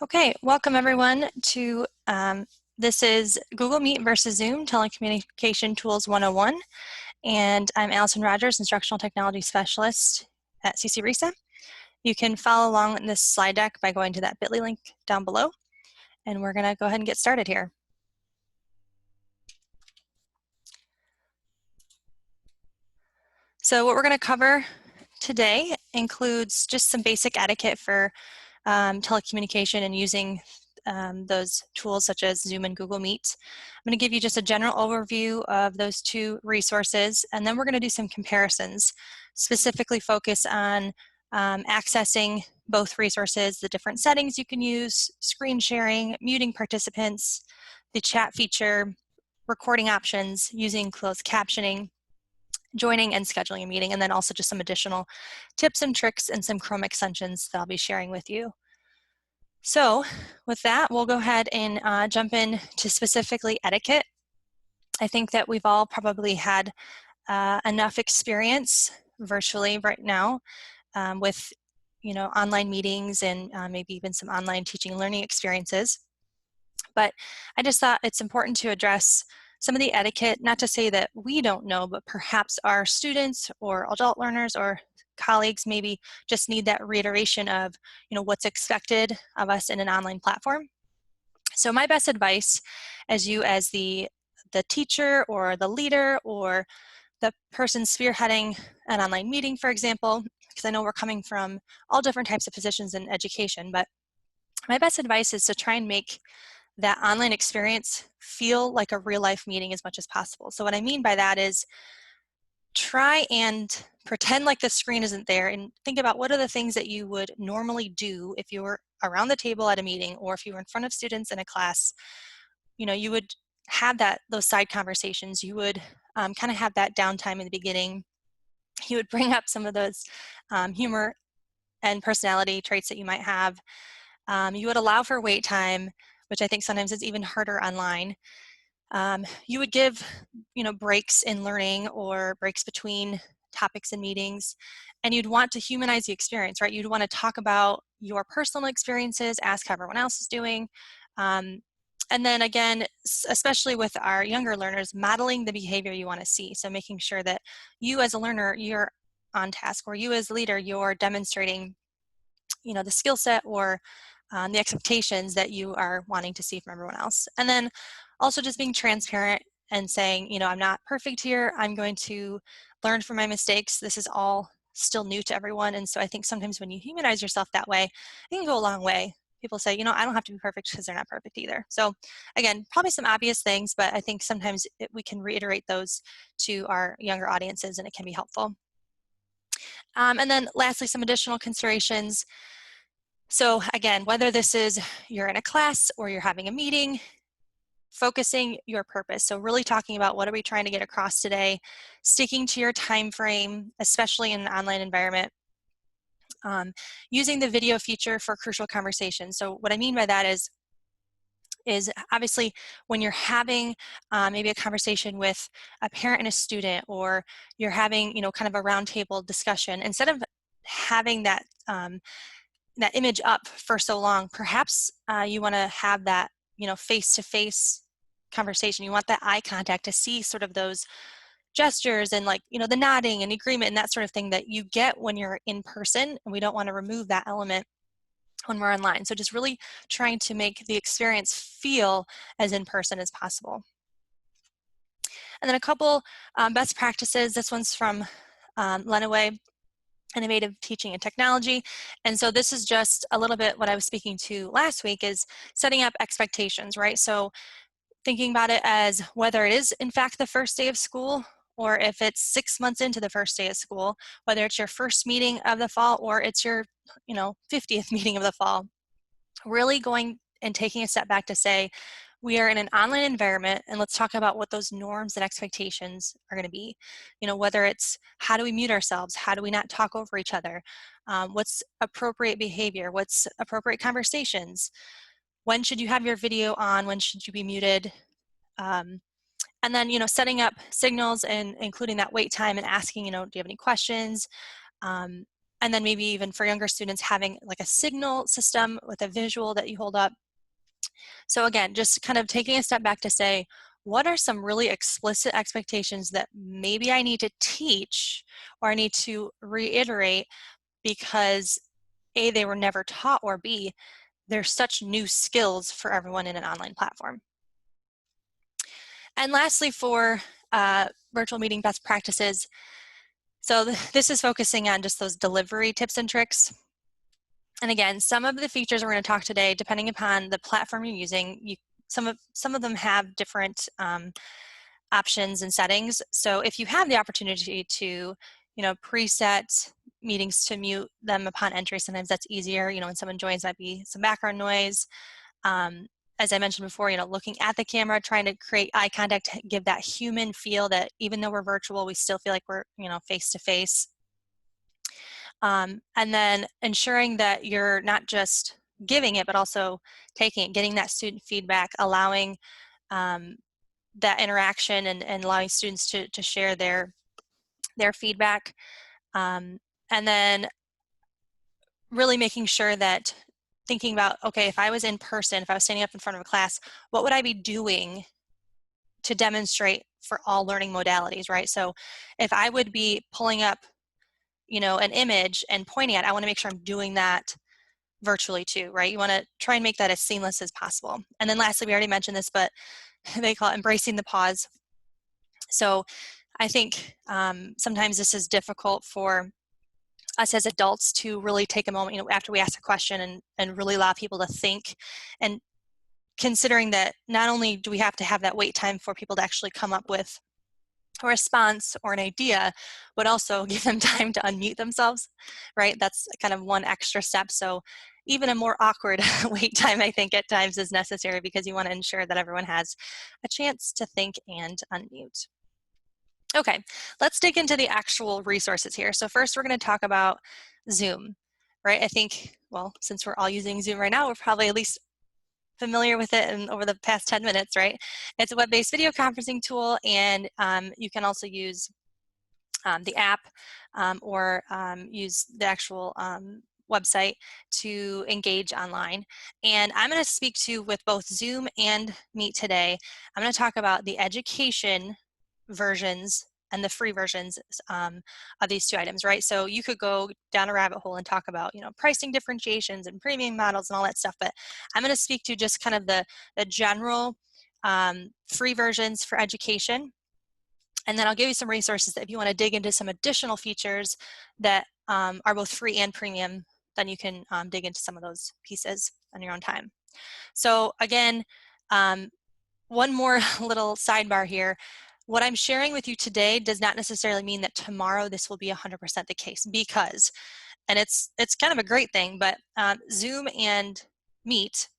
Okay, welcome everyone to this is Google Meet versus Zoom Telecommunication Tools 101, and I'm Allison Rogers, Instructional Technology Specialist at CCRESA. You can follow along in this slide deck by going to that bit.ly link down below, and we're going to go ahead and get started here. So what we're going to cover today includes just some basic etiquette for telecommunication and using those tools such as Zoom and Google Meet. I'm going to give you just a general overview of those two resources, and then we're going to do some comparisons, specifically focus on accessing both resources, the different settings you can use, screen sharing, muting participants, the chat feature, recording options, using closed captioning, joining and scheduling a meeting, and then also just some additional tips and tricks and some Chrome extensions that I'll be sharing with you. So with that, we'll go ahead and jump in to specifically etiquette. I think that we've all probably had enough experience virtually right now with online meetings and maybe even some online teaching and learning experiences. But I just thought it's important to address some of the etiquette, not to say that we don't know, but perhaps our students or adult learners or colleagues maybe just need that reiteration of what's expected of us in an online platform. So my best advice as the teacher or the leader or the person spearheading an online meeting, for example, because I know we're coming from all different types of positions in education, but my best advice is to try and make that online experience feel like a real life meeting as much as possible. So what I mean by that is try and pretend like the screen isn't there and think about what are the things that you would normally do if you were around the table at a meeting or if you were in front of students in a class. You would have those side conversations. You would kind of have that downtime in the beginning. You would bring up some of those humor and personality traits that you might have. You would allow for wait time, which I think sometimes is even harder online. You would give, breaks in learning or breaks between topics and meetings, and you'd want to humanize the experience, right? You'd want to talk about your personal experiences, ask how everyone else is doing. And then again, especially with our younger learners, modeling the behavior you want to see. So making sure that you as a learner, you're on task, or you as a leader, you're demonstrating, the skill set or the expectations that you are wanting to see from everyone else. And then also just being transparent and saying, I'm not perfect here. I'm going to learn from my mistakes. This is all still new to everyone. And so I think sometimes when you humanize yourself that way, it can go a long way. People say, I don't have to be perfect because they're not perfect either. So again, probably some obvious things, but I think sometimes we can reiterate those to our younger audiences and it can be helpful. And then lastly, some additional considerations. So again, whether this is you're in a class or you're having a meeting, focusing your purpose. So really talking about what are we trying to get across today, sticking to your time frame, especially in an online environment. Using the video feature for crucial conversations. So what I mean by that is obviously when you're having maybe a conversation with a parent and a student, or you're having kind of a roundtable discussion, instead of having that that image up for so long, perhaps you want to have that face-to-face conversation. You want that eye contact to see sort of those gestures and the nodding and agreement and that sort of thing that you get when you're in person, and we don't want to remove that element when we're online. So just really trying to make the experience feel as in person as possible. And then a couple best practices. This one's from Lenaway, Innovative Teaching and Technology. And so this is just a little bit what I was speaking to last week, is setting up expectations, right? So thinking about it as whether it is in fact the first day of school, or if it's 6 months into the first day of school, whether it's your first meeting of the fall or it's your 50th meeting of the fall, really going and taking a step back to say, we are in an online environment, and let's talk about what those norms and expectations are going to be. Whether it's how do we mute ourselves, how do we not talk over each other, what's appropriate behavior, what's appropriate conversations, when should you have your video on, when should you be muted, and then setting up signals and including that wait time and asking, do you have any questions, and And then maybe even for younger students, having like a signal system with a visual that you hold up. So again, just kind of taking a step back to say, what are some really explicit expectations that maybe I need to teach or I need to reiterate because A, they were never taught, or B, they're such new skills for everyone in an online platform. And lastly, for virtual meeting best practices, so this is focusing on just those delivery tips and tricks. And again, some of the features we're going to talk today, depending upon the platform you're using, some of them have different options and settings. So if you have the opportunity to, preset meetings to mute them upon entry, sometimes that's easier. When someone joins, might be some background noise. As I mentioned before, looking at the camera, trying to create eye contact, give that human feel that even though we're virtual, we still feel like we're, face to face. And then ensuring that you're not just giving it, but also taking it, getting that student feedback, allowing that interaction and allowing students to share their feedback. And then really making sure that thinking about, okay, if I was in person, if I was standing up in front of a class, what would I be doing to demonstrate for all learning modalities, right? So if I would be pulling up, an image and pointing at it, I want to make sure I'm doing that virtually too, right? You want to try and make that as seamless as possible. And then lastly, we already mentioned this, but they call it embracing the pause. So I think sometimes this is difficult for us as adults to really take a moment, after we ask a question and really allow people to think, and considering that not only do we have to have that wait time for people to actually come up with a response or an idea, but also give them time to unmute themselves, right? That's kind of one extra step. So even a more awkward wait time, I think, at times is necessary because you want to ensure that everyone has a chance to think and unmute. Okay, let's dig into the actual resources here. So first we're going to talk about Zoom, right? I think, well, since we're all using Zoom right now, we're probably at least familiar with it and over the past 10 minutes, right? It's a web-based video conferencing tool, and you can also use the app or use the actual website to engage online. And I'm going to speak to, with both Zoom and Meet today, I'm going to talk about the education versions and the free versions of these two items, right? So you could go down a rabbit hole and talk about, pricing differentiations and premium models and all that stuff, but I'm going to speak to just kind of the general free versions for education. And then I'll give you some resources that if you want to dig into some additional features that are both free and premium, then you can dig into some of those pieces on your own time. So again, one more little sidebar here. What I'm sharing with you today does not necessarily mean that tomorrow this will be 100% the case, because, and it's kind of a great thing, but Zoom and Meet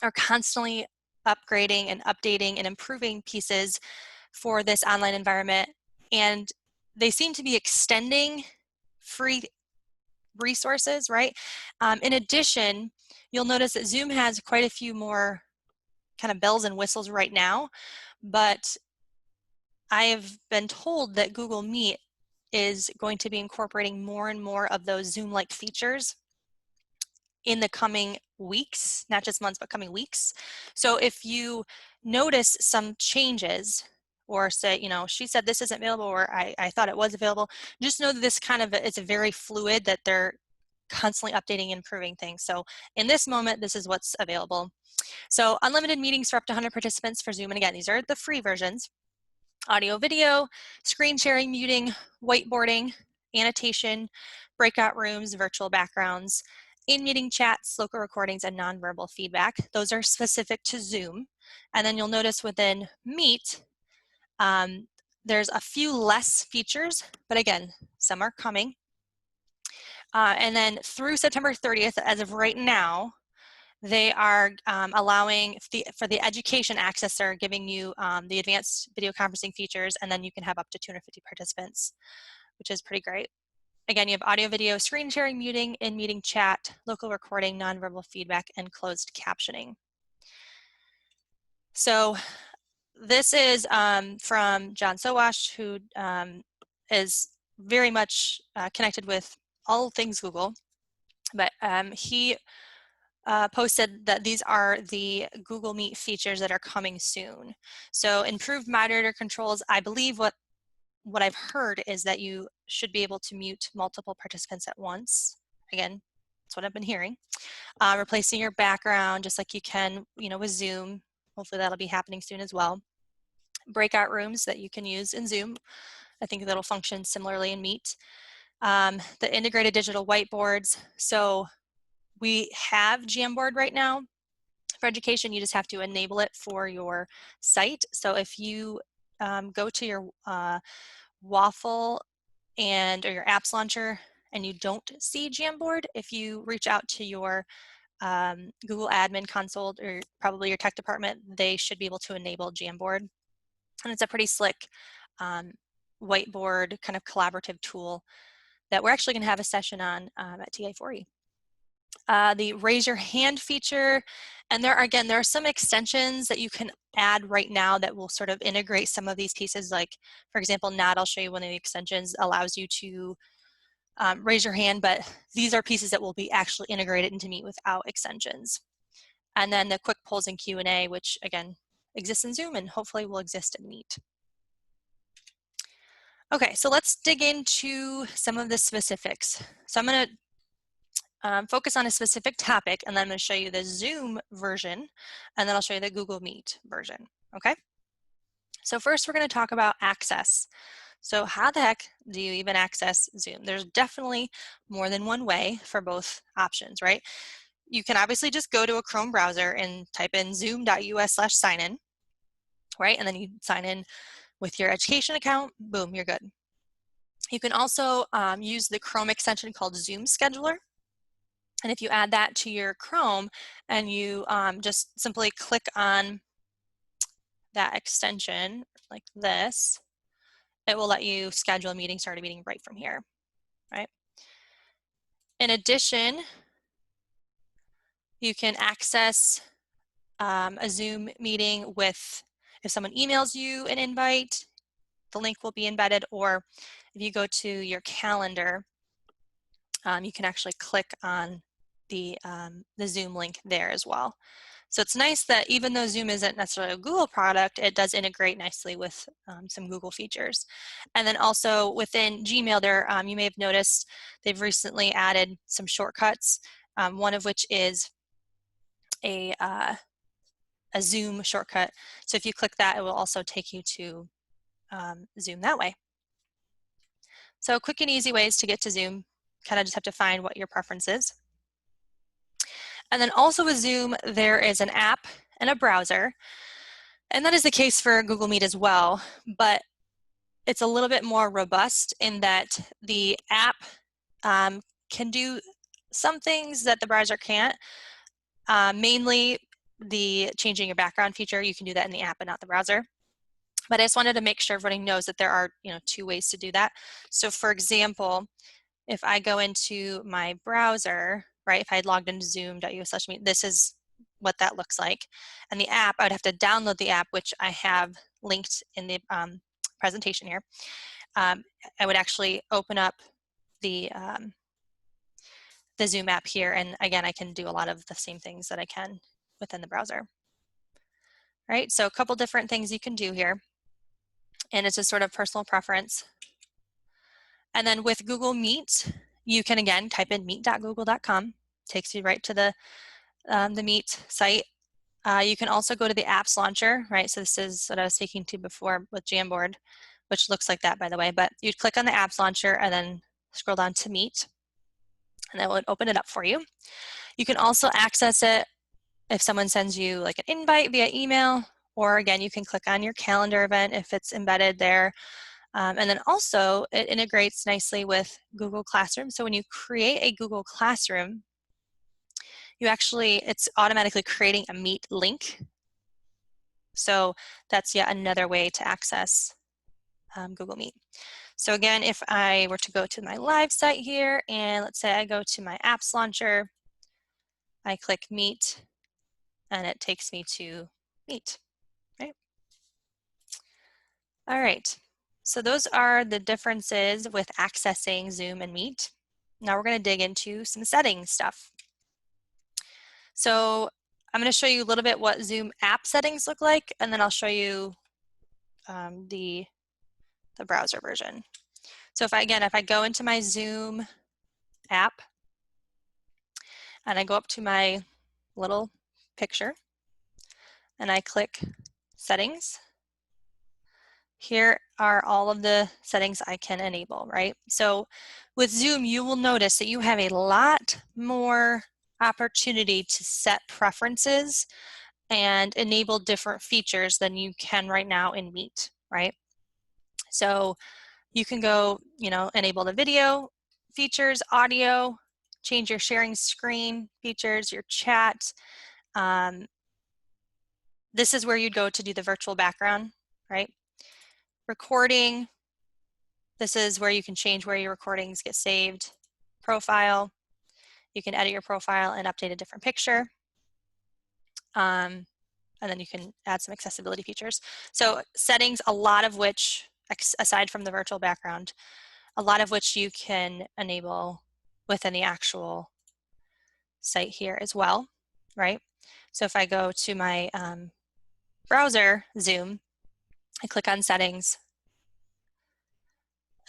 are constantly upgrading and updating and improving pieces for this online environment, and they seem to be extending free resources, right? In addition, you'll notice that Zoom has quite a few more kind of bells and whistles right now, but I have been told that Google Meet is going to be incorporating more and more of those Zoom-like features in the coming weeks, not just months, but coming weeks. So if you notice some changes, or say, she said this isn't available, or I thought it was available, just know that this kind of, it's very fluid, that they're constantly updating and improving things. So in this moment, this is what's available. So unlimited meetings for up to 100 participants for Zoom. And again, these are the free versions. Audio, video, screen sharing, muting, whiteboarding, annotation, breakout rooms, virtual backgrounds, in-meeting chats, local recordings, and nonverbal feedback. Those are specific to Zoom. And then you'll notice within Meet, there's a few less features, but again, some are coming. And then through September 30th, as of right now, they are allowing for the education access, they're giving you the advanced video conferencing features, and then you can have up to 250 participants, which is pretty great. Again, you have audio, video, screen sharing, muting, in-meeting chat, local recording, nonverbal feedback, and closed captioning. So this is from John Sowash, who is very much connected with all things Google, but he posted that these are the Google Meet features that are coming soon. So improved moderator controls, I believe what I've heard is that you should be able to mute multiple participants at once. Again, that's what I've been hearing. Replacing your background just like you can, with Zoom. Hopefully that'll be happening soon as well. Breakout rooms that you can use in Zoom. I think that'll function similarly in Meet. The integrated digital whiteboards. So we have Jamboard right now. For education, you just have to enable it for your site. So if you go to your Waffle or your apps launcher and you don't see Jamboard, if you reach out to your Google admin console or probably your tech department, they should be able to enable Jamboard. And it's a pretty slick whiteboard kind of collaborative tool that we're actually going to have a session on at TA4E. The raise your hand feature, and there are some extensions that you can add right now that will sort of integrate some of these pieces. Like, for example, Nat, I'll show you one of the extensions allows you to raise your hand, but these are pieces that will be actually integrated into Meet without extensions. And then the quick polls and Q&A, which again exists in Zoom and hopefully will exist in Meet. Okay, so let's dig into some of the specifics. So I'm going to focus on a specific topic, and then I'm going to show you the Zoom version, and then I'll show you the Google Meet version, okay? So first we're going to talk about access. So how the heck do you even access Zoom? There's definitely more than one way for both options, right? You can obviously just go to a Chrome browser and type in zoom.us/signin, right? And then you sign in with your education account, boom, you're good. You can also use the Chrome extension called Zoom Scheduler. And if you add that to your Chrome and you just simply click on that extension like this, it will let you schedule a meeting, start a meeting right from here, right? In addition, you can access a Zoom meeting with, if someone emails you an invite, the link will be embedded, or if you go to your calendar, you can actually click on the Zoom link there as well. So it's nice that even though Zoom isn't necessarily a Google product, it does integrate nicely with some Google features. And then also within Gmail there, you may have noticed they've recently added some shortcuts, one of which is a Zoom shortcut. So if you click that, it will also take you to Zoom that way. So quick and easy ways to get to Zoom. Kind of just have to find what your preference is. And then also with Zoom, there is an app and a browser. And that is the case for Google Meet as well, but it's a little bit more robust in that the app can do some things that the browser can't. Mainly the changing your background feature, you can do that in the app and not the browser. But I just wanted to make sure everybody knows that there are two ways to do that. So for example, if I go into my browser, right, if I had logged into zoom.us/meet, this is what that looks like. And the app, I would have to download the app, which I have linked in the presentation here. I would actually open up the Zoom app here, and again, I can do a lot of the same things that I can within the browser. Right, so a couple different things you can do here, and it's just sort of personal preference. And then with Google Meet, you can again type in meet.google.com, takes you right to the Meet site. You can also go to the apps launcher, right? So this is what I was speaking to before with Jamboard, which looks like that, by the way. But you'd click on the apps launcher and then scroll down to Meet, and that would open it up for you. You can also access it if someone sends you like an invite via email, or again, you can click on your calendar event if it's embedded there. And then also it integrates nicely with Google Classroom. So when you create a Google Classroom, it's automatically creating a Meet link. So that's yet another way to access Google Meet. So again, if I were to go to my live site here, and let's say I go to my apps launcher, I click Meet, and it takes me to Meet, right? All right, so those are the differences with accessing Zoom and Meet. Now we're going to dig into some settings stuff. So I'm going to show you a little bit what Zoom app settings look like, and then I'll show you the browser version. So if I go into my Zoom app and I go up to my little picture and I click settings, here are all of the settings I can enable, right? So with Zoom, you will notice that you have a lot more opportunity to set preferences and enable different features than you can right now in Meet, right? So you can go, enable the video features, audio, change your sharing screen features, your chat. This is where you'd go to do the virtual background, right? Recording, this is where you can change where your recordings get saved. Profile, you can edit your profile and update a different picture. And then you can add some accessibility features. So settings, a lot of which, aside from the virtual background, a lot of which you can enable within the actual site here as well, right? So if I go to my browser, Zoom, I click on settings,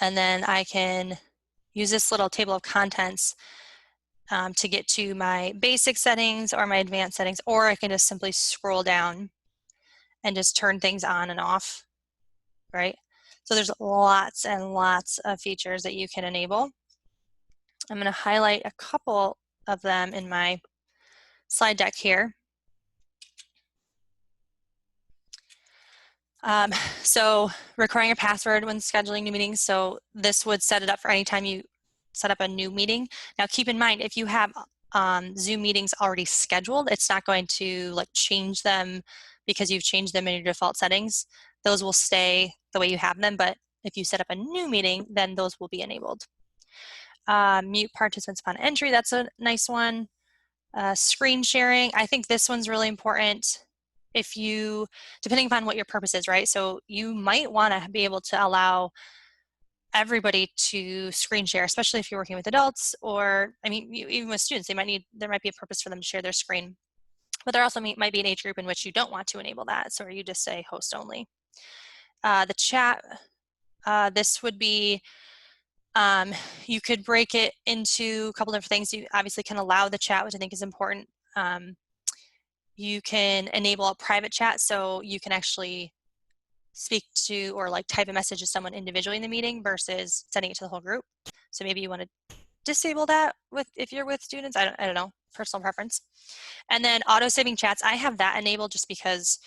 and then I can use this little table of contents to get to my basic settings or my advanced settings, or I can just simply scroll down and just turn things on and off, right? So there's lots and lots of features that you can enable. I'm going to highlight a couple of them in my slide deck here. So requiring a password when scheduling new meetings. So this would set it up for any time you set up a new meeting. Now keep in mind, if you have Zoom meetings already scheduled, it's not going to change them because you've changed them in your default settings. Those will stay the way you have them, but if you set up a new meeting, then those will be enabled. Mute participants upon entry, that's a nice one. Screen sharing, I think this one's really important. If you, depending upon what your purpose is, right? So you might want to be able to allow everybody to screen share, especially if you're working with adults, or even with students, there might be a purpose for them to share their screen. But there also might be an age group in which you don't want to enable that, so you just say host only. The chat, this would be, you could break it into a couple different things. You obviously can allow the chat, which I think is important. You can enable a private chat, so you can actually speak to or type a message to someone individually in the meeting versus sending it to the whole group. So maybe you want to disable that if you're with students. I don't know, personal preference. And then auto-saving chats, I have that enabled just because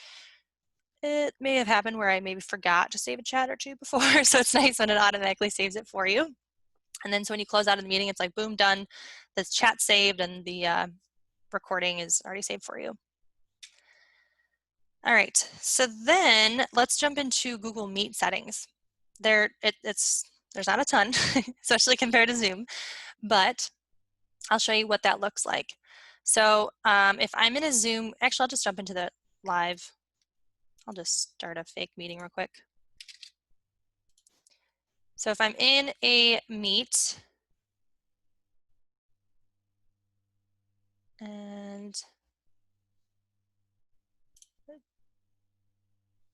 it may have happened where I maybe forgot to save a chat or two before, so it's nice when it automatically saves it for you. And then so when you close out of the meeting, it's like, boom, done. The chat's saved and the recording is already saved for you. All right, so then let's jump into Google Meet settings. There's not a ton, especially compared to Zoom, but I'll show you what that looks like. So if I'm in a Zoom, actually I'll just jump into the live. I'll just start a fake meeting real quick. So if I'm in a Meet, and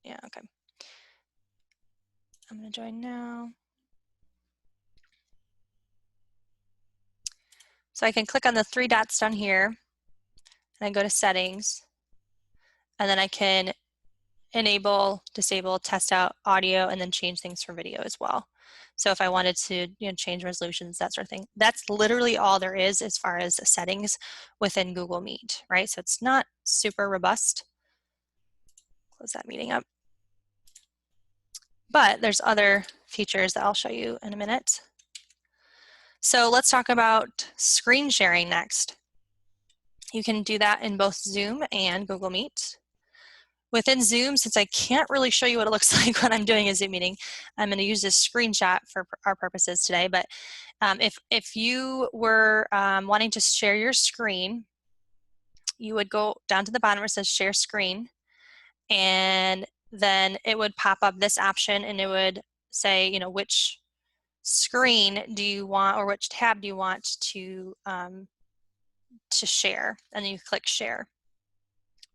yeah, okay. I'm gonna join now. So I can click on the three dots down here, and I go to settings, and then I can enable, disable, test out audio, and then change things for video as well. So if I wanted to change resolutions, that sort of thing, that's literally all there is as far as settings within Google Meet, right? So it's not super robust. Close that meeting up. But there's other features that I'll show you in a minute. So let's talk about screen sharing next. You can do that in both Zoom and Google Meet. Within Zoom, since I can't really show you what it looks like when I'm doing a Zoom meeting, I'm going to use this screenshot for our purposes today. But if you were wanting to share your screen, you would go down to the bottom where it says share screen, and then it would pop up this option, and it would say, which screen do you want, or which tab do you want to share? And then you click share,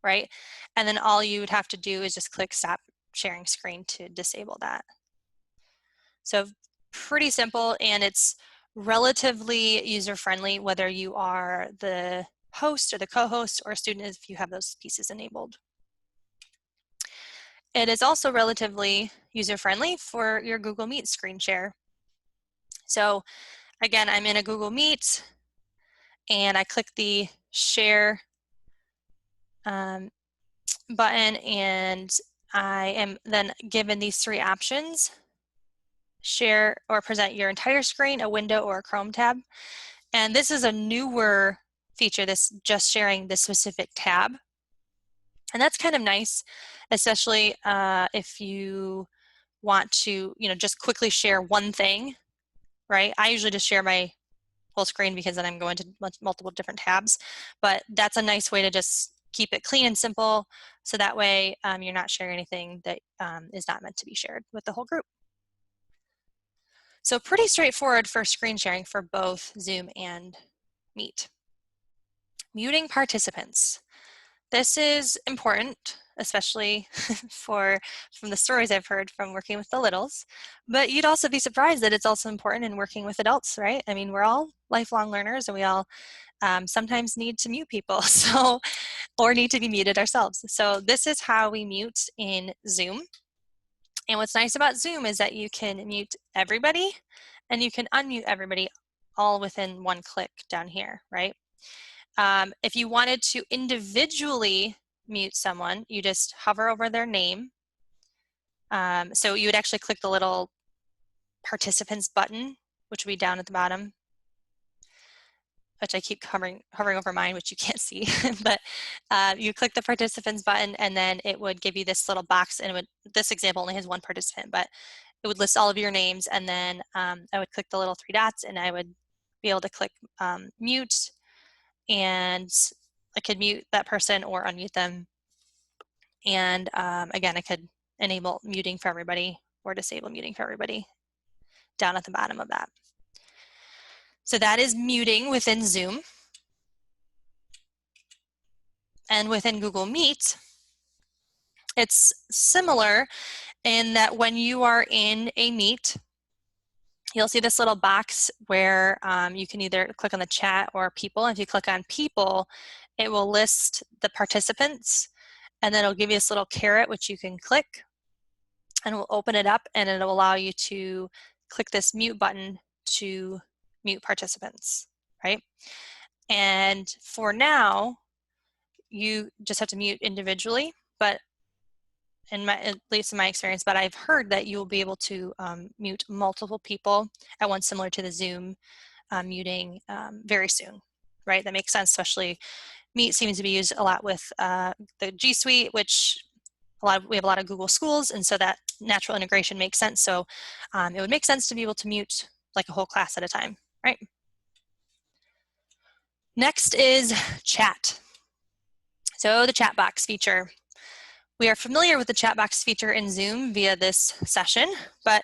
right? And then all you would have to do is just click stop sharing screen to disable that. So pretty simple, and it's relatively user-friendly whether you are the host or the co-host or a student if you have those pieces enabled. It is also relatively user-friendly for your Google Meet screen share. So again, I'm in a Google Meet and I click the share button, and I am then given these three options: share or present your entire screen, a window, or a Chrome tab. And this is a newer feature, this just sharing this specific tab. And that's kind of nice, especially if you want to, just quickly share one thing, right? I usually just share my whole screen because then I'm going to multiple different tabs, but that's a nice way to just keep it clean and simple, so that way you're not sharing anything that is not meant to be shared with the whole group. So pretty straightforward for screen sharing for both Zoom and Meet. Muting participants. This is important, especially from the stories I've heard from working with the littles, but you'd also be surprised that it's also important in working with adults, right? I mean, we're all lifelong learners, and we all sometimes need to mute people, or need to be muted ourselves. So this is how we mute in Zoom. And what's nice about Zoom is that you can mute everybody and you can unmute everybody all within one click down here, right? If you wanted to individually mute someone, you just hover over their name. So you would actually click the little participants button, which would be down at the bottom, which I keep hovering over mine, which you can't see. But you click the participants button, and then it would give you this little box. And this example only has one participant, but it would list all of your names. And then I would click the little three dots, and I would be able to click mute, and I could mute that person or unmute them. And again, I could enable muting for everybody or disable muting for everybody down at the bottom of that. So that is muting within Zoom. And within Google Meet, it's similar in that when you are in a Meet, you'll see this little box where you can either click on the chat or people. If you click on people, it will list the participants, and then it'll give you this little caret which you can click, and we'll open it up, and it'll allow you to click this mute button to mute participants, right? And for now, you just have to mute individually, but at least in my experience, but I've heard that you'll be able to mute multiple people at once, similar to the Zoom muting very soon, right? That makes sense, especially Meet seems to be used a lot with the G Suite, which we have a lot of Google schools, and so that natural integration makes sense. So it would make sense to be able to mute like a whole class at a time, right? Next is chat. So the chat box feature. We are familiar with the chat box feature in Zoom via this session, but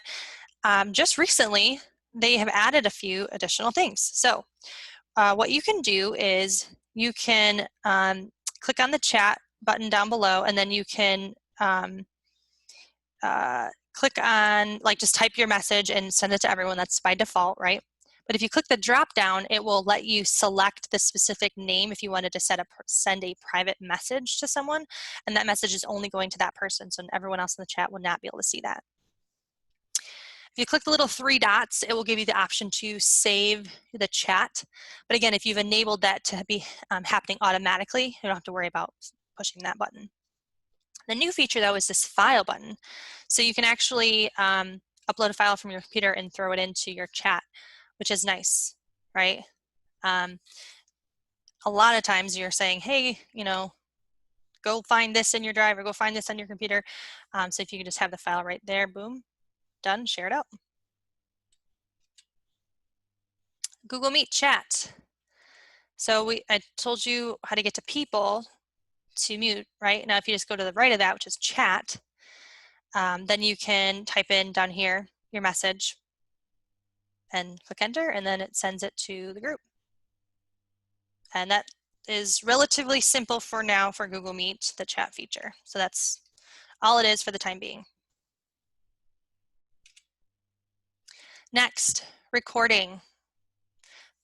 just recently they have added a few additional things. So what you can do is you can click on the chat button down below, and then you can click on, like, just type your message and send it to everyone. That's by default, right? But if you click the drop down, it will let you select the specific name if you wanted to send a private message to someone, and that message is only going to that person, so everyone else in the chat will not be able to see that. If you click the little three dots, it will give you the option to save the chat. But again, if you've enabled that to be happening automatically, you don't have to worry about pushing that button. The new feature, though, is this file button. So you can actually upload a file from your computer and throw it into your chat, which is nice, right? A lot of times you're saying, hey, go find this in your drive or go find this on your computer. So if you can just have the file right there, boom, done, share it out. Google Meet chat. So I told you how to get to people to mute, right? Now, if you just go to the right of that, which is chat, then you can type in down here your message. and click enter, and then it sends it to the group. And that is relatively simple for now for Google Meet, the chat feature. So that's all it is for the time being. Next, recording.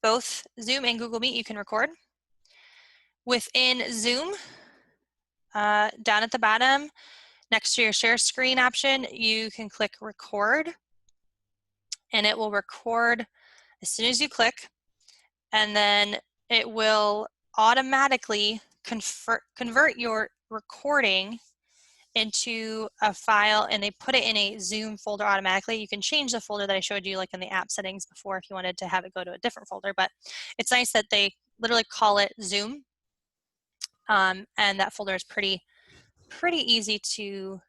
Both Zoom and Google Meet you can record. Within Zoom, down at the bottom, next to your share screen option, you can click record, and it will record as soon as you click, and then it will automatically convert your recording into a file, and they put it in a Zoom folder automatically. You can change the folder that I showed you like in the app settings before if you wanted to have it go to a different folder, but it's nice that they literally call it Zoom, and that folder is pretty easy to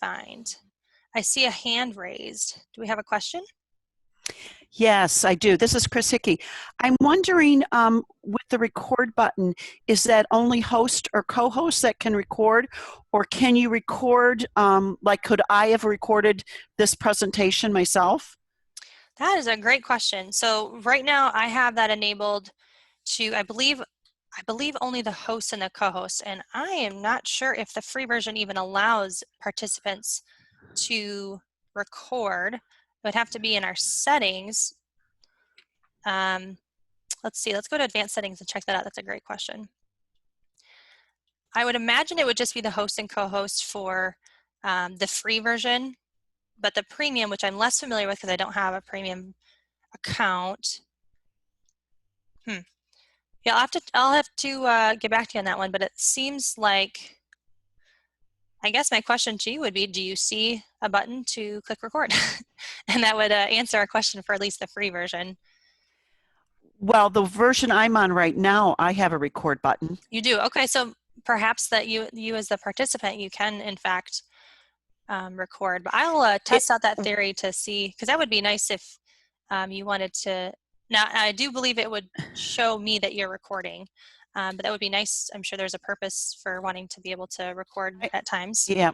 find. I see a hand raised. Do we have a question? Yes, I do. This is Chris Hickey. I'm wondering, with the record button, is that only host or co-host that can record, or can you record, like could I have recorded this presentation myself? That is a great question. So right now I have that enabled to, I believe only the host and the co-host, and I am not sure if the free version even allows participants to record. It would have to be in our settings. Let's see, let's go to advanced settings and check that out. That's a great question. I would imagine it would just be the host and co-host for the free version, but the premium, which I'm less familiar with because I don't have a premium account. Yeah, I'll have to get back to you on that one, but it seems like, I guess my question to you would be, do you see a button to click record? And that would answer our question for at least the free version. Well, the version I'm on right now, I have a record button. You do? Okay, so perhaps that you as the participant, you can in fact record. But I'll test out that theory to see, because that would be nice if you wanted to. Now, I do believe it would show me that you're recording, but that would be nice. I'm sure there's a purpose for wanting to be able to record at times. Yeah,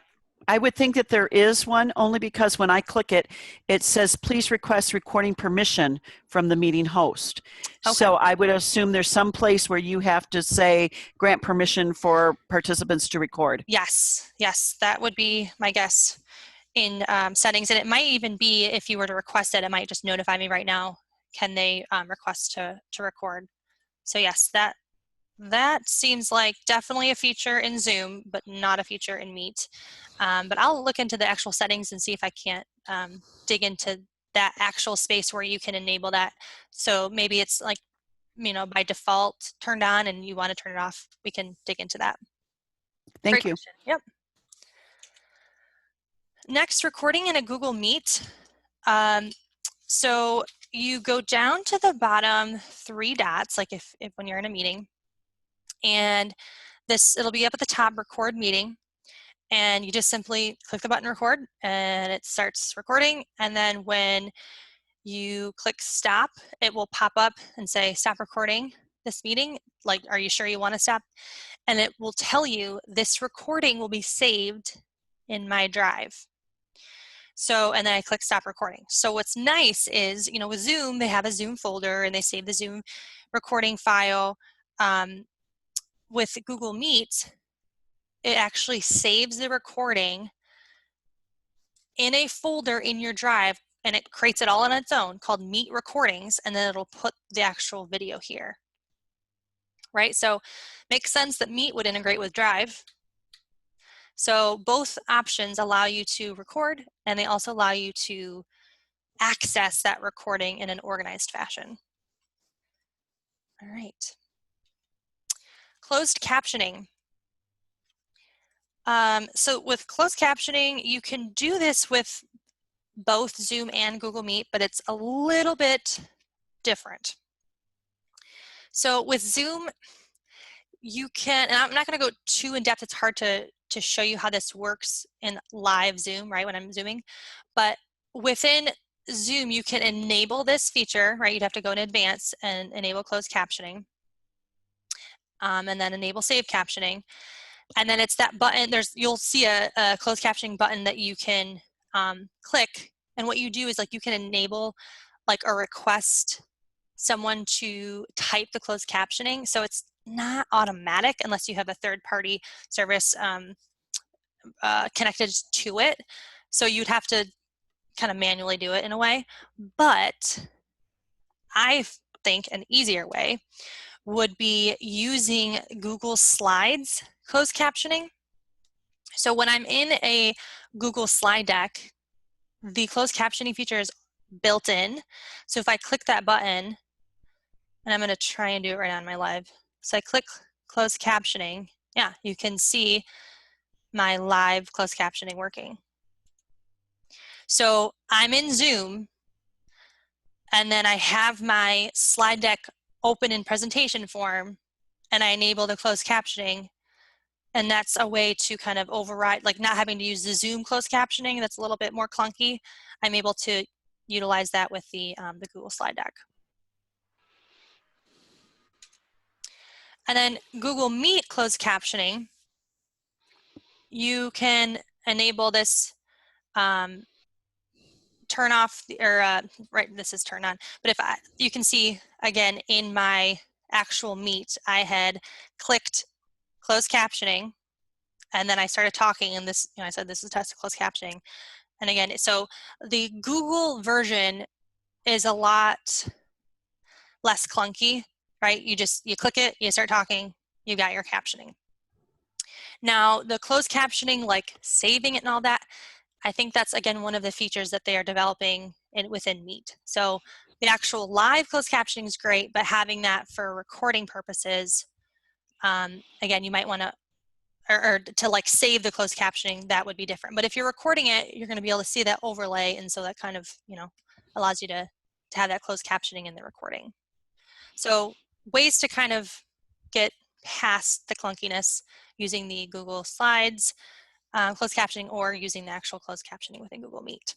I would think that there is one, only because when I click it, it says, please request recording permission from the meeting host. Okay. So I would assume there's some place where you have to say, grant permission for participants to record. Yes, that would be my guess in settings. And it might even be, if you were to request it, it might just notify me right now. Can they request to record? So yes, that seems like definitely a feature in Zoom, but not a feature in Meet. But I'll look into the actual settings and see if I can't dig into that actual space where you can enable that. So maybe it's like, by default turned on and you want to turn it off. We can dig into that. Thank you. Question. Yep. Next, recording in a Google Meet. So you go down to the bottom 3 dots, like if when you're in a meeting, and it'll be up at the top, record meeting, and you just simply click the button record and it starts recording. And then when you click stop, it will pop up and say stop recording this meeting, like, are you sure you want to stop? And it will tell you this recording will be saved in my drive. So, and then I click stop recording. So what's nice is, with Zoom, they have a Zoom folder and they save the Zoom recording file. With Google Meet, it actually saves the recording in a folder in your drive, and it creates it all on its own called Meet Recordings, and then it'll put the actual video here. Right? So makes sense that Meet would integrate with Drive. So both options allow you to record, and they also allow you to access that recording in an organized fashion. All right. Closed captioning. So with closed captioning, you can do this with both Zoom and Google Meet, but it's a little bit different. So with Zoom, you can, and I'm not going to go too in depth, it's hard to show you how this works in live Zoom, right, when I'm Zooming, but within Zoom, you can enable this feature, right? You'd have to go in advance and enable closed captioning, and then enable save captioning. And then it's that button, you'll see a closed captioning button that you can click. And what you do is, like, you can enable like or request someone to type the closed captioning. So it's not automatic unless you have a third-party service connected to it. So you'd have to kind of manually do it in a way. But I think an easier way would be using Google Slides closed captioning. So when I'm in a Google slide deck, the closed captioning feature is built in. So if I click that button, and I'm going to try and do it right on my live. So I click closed captioning. Yeah, you can see my live closed captioning working. So I'm in Zoom, and then I have my slide deck open in presentation form, and I enable the closed captioning. And that's a way to kind of override, like not having to use the Zoom closed captioning that's a little bit more clunky. I'm able to utilize that with the Google slide deck. And then Google Meet closed captioning, you can enable this, turn off, right, this is turn on, but if you can see, again, in my actual Meet, I had clicked closed captioning, and then I started talking, and this, I said this is test closed captioning. And again, so the Google version is a lot less clunky, right? You click it, you start talking, you got your captioning. Now, the closed captioning, like saving it and all that, I think that's, again, one of the features that they are developing within Meet. So the actual live closed captioning is great, but having that for recording purposes, again, you might want to, or to like save the closed captioning, that would be different. But if you're recording it, you're going to be able to see that overlay, and so that kind of, allows you to have that closed captioning in the recording. So ways to kind of get past the clunkiness using the Google Slides closed captioning, or using the actual closed captioning within Google Meet.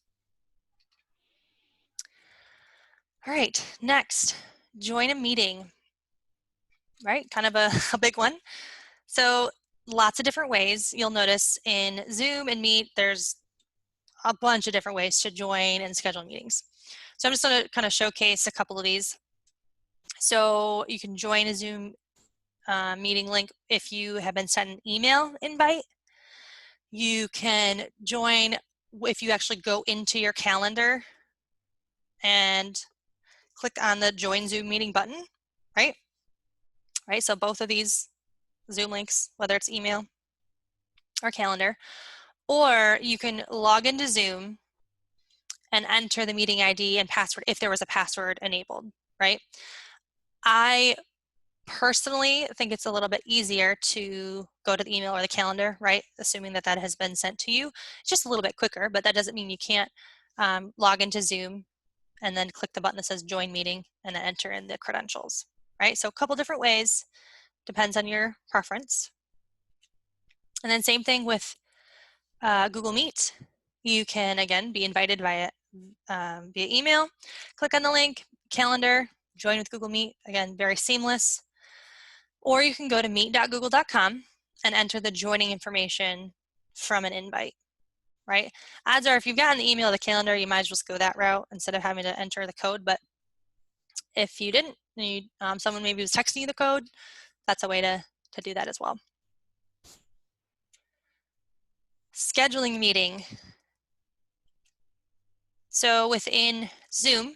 All right, next, join a meeting, right? Kind of a big one. So lots of different ways. You'll notice in Zoom and Meet, there's a bunch of different ways to join and schedule meetings. So I'm just going to kind of showcase a couple of these. So you can join a Zoom meeting link if you have been sent an email invite. You can join if you actually go into your calendar and click on the join Zoom meeting button, right? Right, so both of these Zoom links, whether it's email or calendar, or you can log into Zoom and enter the meeting ID and password if there was a password enabled, right? I personally think it's a little bit easier to go to the email or the calendar, right? Assuming that that has been sent to you. It's just a little bit quicker, but that doesn't mean you can't log into Zoom and then click the button that says join meeting and then enter in the credentials, right? So a couple different ways, depends on your preference. And then same thing with Google Meet. You can, again, be invited via email, click on the link, calendar, join with Google Meet, again, very seamless. Or you can go to meet.google.com and enter the joining information from an invite, right? Odds are if you've gotten the email or the calendar, you might as well just go that route instead of having to enter the code. But if you didn't, someone maybe was texting you the code, that's a way to do that as well. Scheduling meeting. So within Zoom,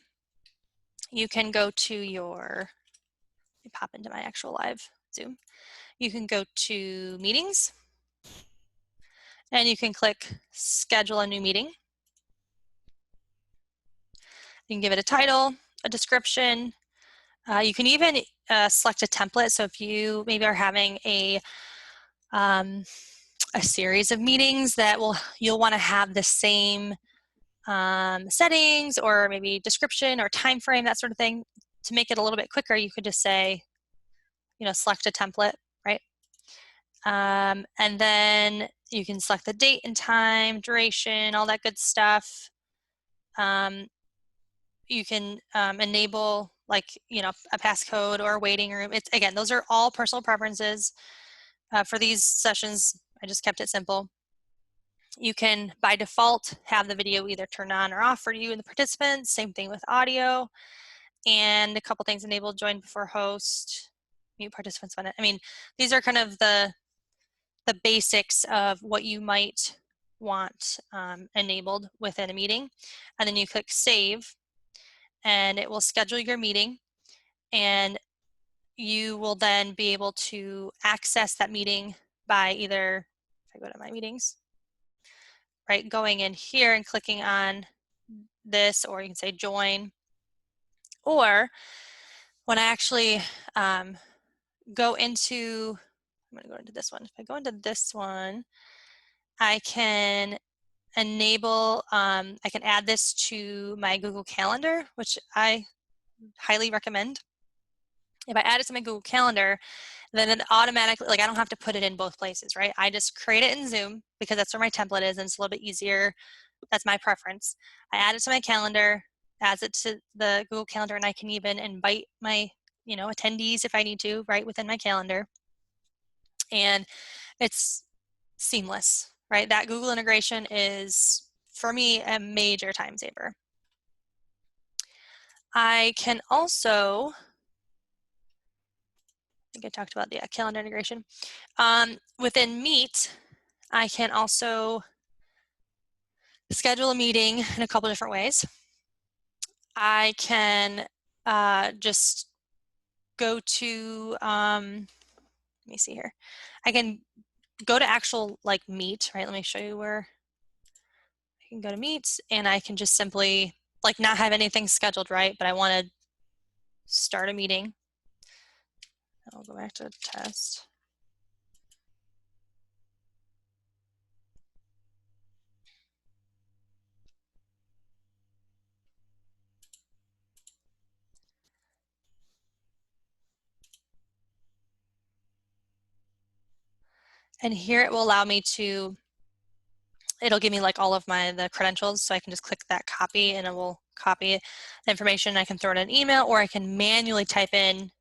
you can go to your, let me pop into my actual live Zoom. You can go to meetings and you can click schedule a new meeting. You can give it a title, a description. You can even select a template. So if you maybe are having a series of meetings that you'll want to have the same settings or maybe description or time frame, that sort of thing. To make it a little bit quicker, you could just say, select a template, right? And then you can select the date and time, duration, all that good stuff. You can enable a passcode or a waiting room. Again, those are all personal preferences. For these sessions, I just kept it simple. You can, by default, have the video either turn on or off for you and the participants. Same thing with audio. And a couple things: enable join before host, mute participants on it. I mean, these are kind of the basics of what you might want enabled within a meeting. And then you click save, and it will schedule your meeting, and you will then be able to access that meeting by either, if I go to my meetings, right, going in here and clicking on this, or you can say join, or when I actually go into, I'm going to go into this one. If I go into this one, I can enable, I can add this to my Google Calendar, which I highly recommend. If I add it to my Google Calendar, then it automatically, like, I don't have to put it in both places, right? I just create it in Zoom because that's where my template is, and it's a little bit easier. That's my preference. I add it to my calendar, adds it to the Google Calendar, and I can even invite my, attendees if I need to, right, within my calendar. And it's seamless, right? That Google integration is, for me, a major time saver. I can also, I think I talked about the calendar integration. Within Meet, I can also schedule a meeting in a couple different ways. I can just go to, let me see here. I can go to actual like Meet, right? Let me show you where I can go to Meet, and I can just simply like not have anything scheduled, right? But I want to start a meeting. I'll go back to test. And here it will allow me to, it'll give me like all of the credentials, so I can just click that copy and it will copy the information. I can throw it in an email, or I can manually type in,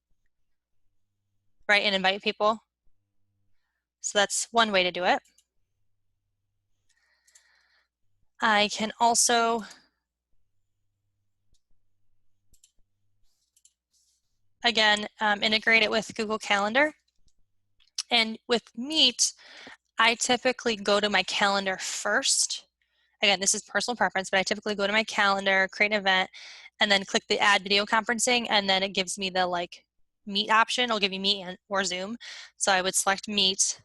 right, and invite people. So that's one way to do it. I can also, again, integrate it with Google Calendar. And with Meet, I typically go to my calendar first. Again, this is personal preference, but I typically go to my calendar, create an event, and then click the add video conferencing, and then it gives me the like Meet option. It'll give you Meet or Zoom. So I would select Meet,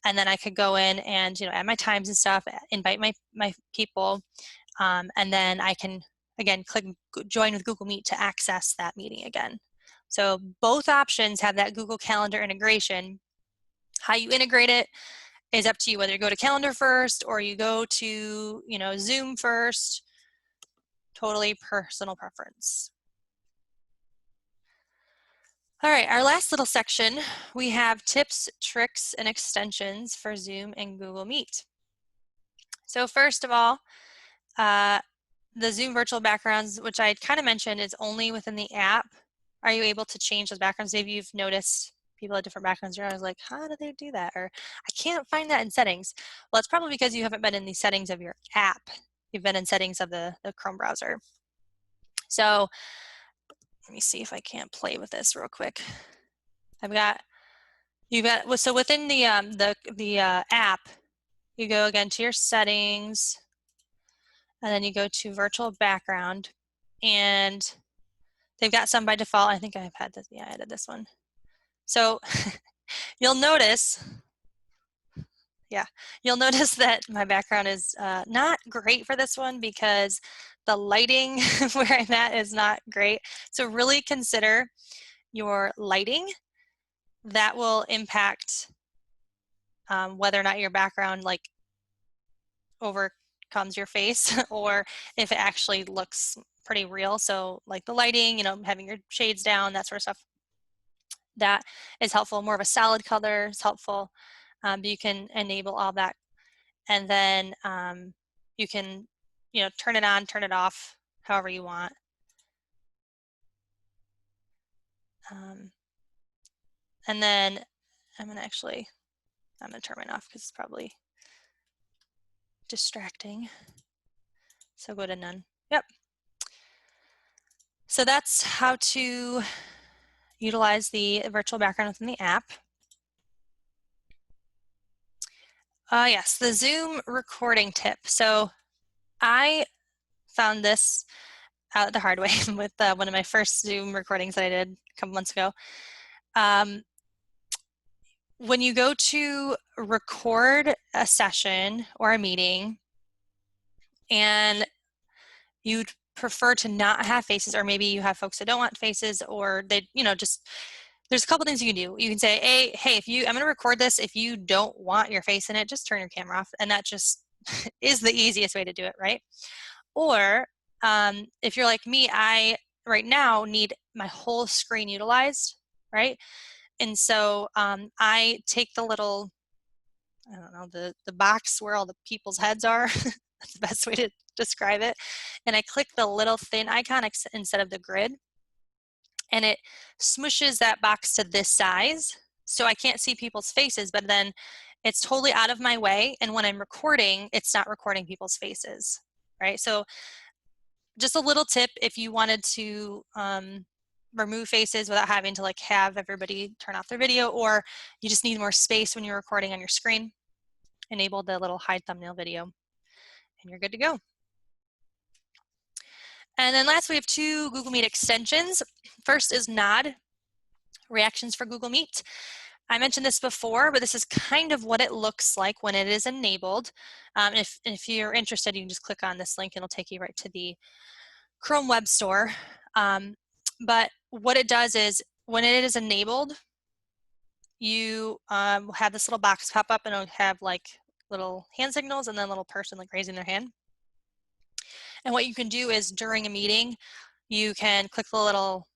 and then I could go in and add my times and stuff, invite my people, and then I can again click join with Google Meet to access that meeting again. So both options have that Google Calendar integration. How you integrate it is up to you, whether you go to Calendar first or you go to Zoom first. Totally personal preference. All right, our last little section, we have tips, tricks, and extensions for Zoom and Google Meet. So first of all, the Zoom virtual backgrounds, which I kind of mentioned, is only within the app. Are you able to change those backgrounds? Maybe you've noticed people have different backgrounds. You're always like, how do they do that? Or I can't find that in settings. Well, it's probably because you haven't been in the settings of your app. You've been in settings of the Chrome browser. So let me see if I can't play with this real quick. So within the app, you go again to your settings, and then you go to virtual background, and they've got some by default. I think I've had this. Yeah, I added this one. So you'll notice that my background is not great for this one because the lighting where I'm at is not great. So really consider your lighting. That will impact whether or not your background like overcomes your face or if it actually looks pretty real. So like the lighting, having your shades down, that sort of stuff, that is helpful. More of a solid color is helpful. But you can enable all that, and then you can turn it on, turn it off, however you want. And then I'm gonna turn mine off because it's probably distracting. So go to none. Yep. So that's how to utilize the virtual background within the app. Yes, the Zoom recording tip. So I found this out the hard way with one of my first Zoom recordings that I did a couple months ago. When you go to record a session or a meeting and you'd prefer to not have faces, or maybe you have folks that don't want faces, or they, just there's a couple things you can do. You can say, hey, I'm going to record this. If you don't want your face in it, just turn your camera off. And that just is the easiest way to do it, right? Or if you're like me, I right now need my whole screen utilized, right? And so I take the little, I don't know, the box where all the people's heads are. That's the best way to describe it. And I click the little thin icon instead of the grid. And it smushes that box to this size. So I can't see people's faces, but then it's totally out of my way. And when I'm recording, it's not recording people's faces, right? So just a little tip if you wanted to remove faces without having to like have everybody turn off their video, or you just need more space when you're recording on your screen, enable the little hide thumbnail video and you're good to go. And then last, we have two Google Meet extensions. First is Nod, reactions for Google Meet. I mentioned this before, but this is kind of what it looks like when it is enabled. If you're interested, you can just click on this link and it'll take you right to the Chrome Web Store. But what it does is when it is enabled, you will have this little box pop up and it'll have like little hand signals and then a little person like raising their hand. And what you can do is during a meeting, you can click the little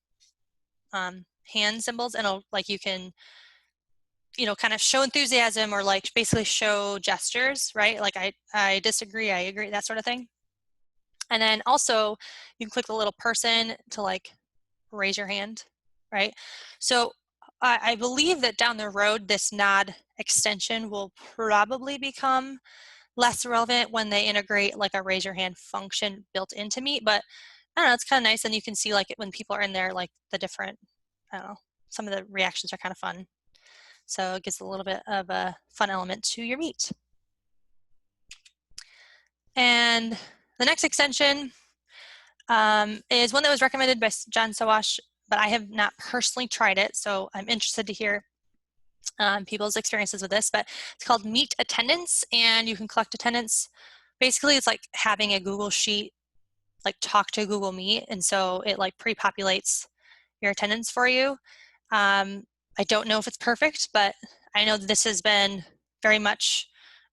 hand symbols and it'll, like, you can, kind of show enthusiasm or like basically show gestures, right? Like I disagree, I agree, that sort of thing. And then also you can click the little person to like raise your hand, right? So I believe that down the road, this Nod extension will probably become less relevant when they integrate like a raise your hand function built into Meet, but I don't know, it's kind of nice. And you can see like when people are in there, like the different, I don't know, some of the reactions are kind of fun. So it gives a little bit of a fun element to your Meet. And the next extension is one that was recommended by John Sawash, but I have not personally tried it, so I'm interested to hear people's experiences with this. But it's called Meet Attendance, and you can collect attendance. Basically, it's like having a Google Sheet, like talk to Google Meet, and so it like pre-populates your attendance for you. I don't know if it's perfect, but I know this has been very much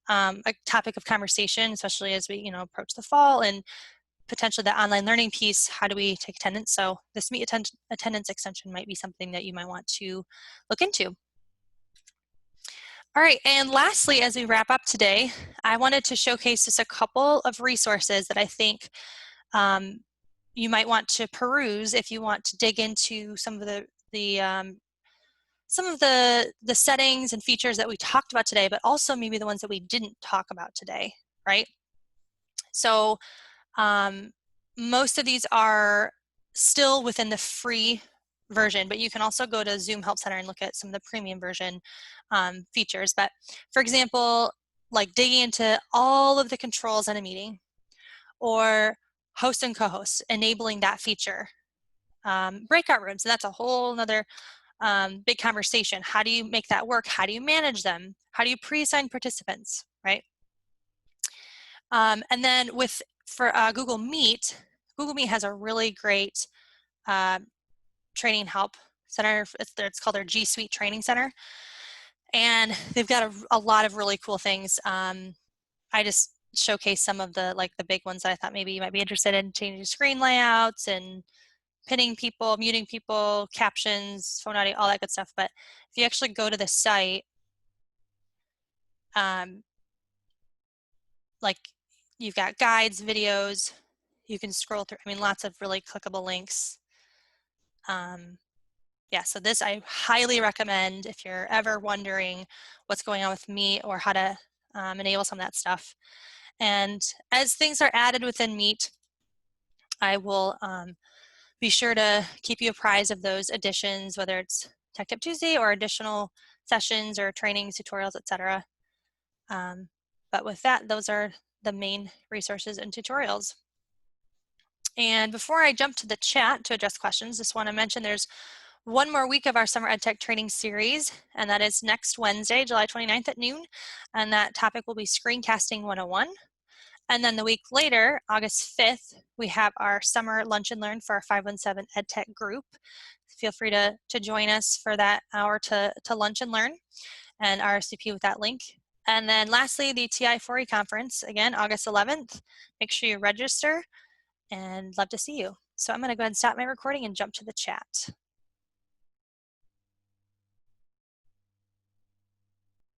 a topic of conversation, especially as we approach the fall and potentially the online learning piece. How do we take attendance? So this Meet attendance extension might be something that you might want to look into. All right, and lastly, as we wrap up today, I wanted to showcase just a couple of resources that I think you might want to peruse if you want to dig into some of the settings and features that we talked about today, but also maybe the ones that we didn't talk about today, right? So most of these are still within the free version, but you can also go to Zoom Help Center and look at some of the premium version features. But for example, like digging into all of the controls in a meeting, or host and co-host, enabling that feature. Breakout rooms, and that's a whole nother big conversation. How do you make that work? How do you manage them? How do you pre-assign participants, right? And then for Google Meet has a really great training help center. It's called their G Suite Training Center. And they've got a lot of really cool things. I just showcase some of the big ones that I thought maybe you might be interested in: changing screen layouts and pinning people, muting people, captions, phone audio, all that good stuff. But if you actually go to the site, like you've got guides, videos, you can scroll through, lots of really clickable links. Yeah, so this I highly recommend if you're ever wondering what's going on with Meet or how to enable some of that stuff. And as things are added within Meet, I will be sure to keep you apprised of those additions, whether it's Tech Tip Tuesday or additional sessions or trainings, tutorials, etc. But with that, those are the main resources and tutorials. And before I jump to the chat to address questions, just want to mention there's one more week of our Summer EdTech training series, and that is next Wednesday, July 29th at noon. And that topic will be Screencasting 101. And then the week later, August 5th, we have our Summer Lunch and Learn for our 517 EdTech group. Feel free to join us for that hour to lunch and learn, and RSVP with that link. And then lastly, the TI4E conference, again, August 11th. Make sure you register, and love to see you. So I'm going to go ahead and stop my recording and jump to the chat.